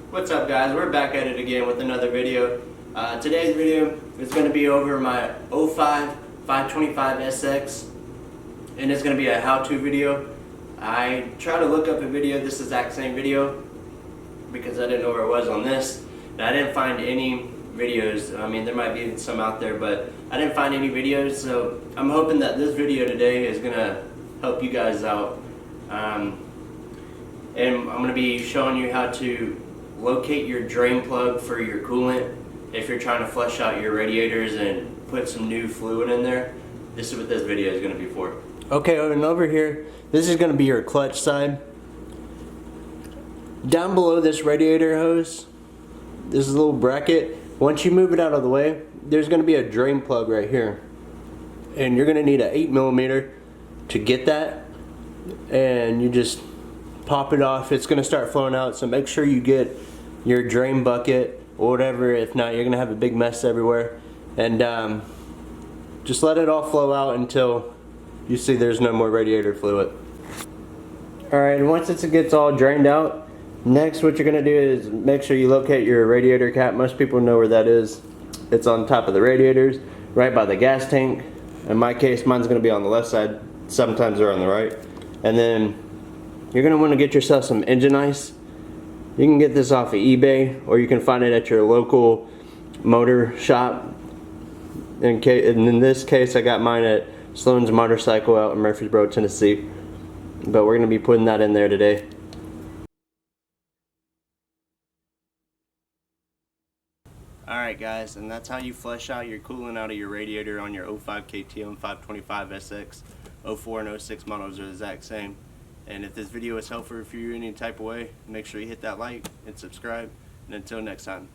What's up, guys? We're back at it again with another video. Today's video is going to be over my 05 525 SX, and it's going to be a how-to video. I tried to look up a video, this exact same video, because I didn't know where it was on this, and I didn't find any videos. I mean, there might be some out there, but I didn't find any videos, so I'm hoping that this video today is going to help you guys out. And I'm going to be showing you how to locate your drain plug for your coolant if you're trying to flush out your radiators and put some new fluid in there. This is what this video is going to be for. Okay, and over here, this is going to be your clutch side. Down below this radiator hose, this little bracket, once you move it out of the way, there's going to be a drain plug right here. And you're going to need an 8mm to get that. And you just pop it off. It's going to start flowing out, so make sure you get your drain bucket or whatever. If not, you're going to have a big mess everywhere. And just let it all flow out until you see there's no more radiator fluid. Alright, and once it gets all drained out, next what you're going to do is make sure you locate your radiator cap. Most people know where that is. It's on top of the radiators, right by the gas tank. In my case, mine's going to be on the left side. Sometimes they're on the right. And then you're going to want to get yourself some engine ice. You can get this off of eBay, or you can find it at your local motor shop. And in this case, I got mine at Sloan's Motorcycle out in Murfreesboro, Tennessee. But we're going to be putting that in there today. Alright guys, and that's how you flush out your coolant out of your radiator on your 05 KTM 525 SX. 04 and 06 models are the exact same. And if this video is helpful for you in any type of way, make sure you hit that like and subscribe. And until next time.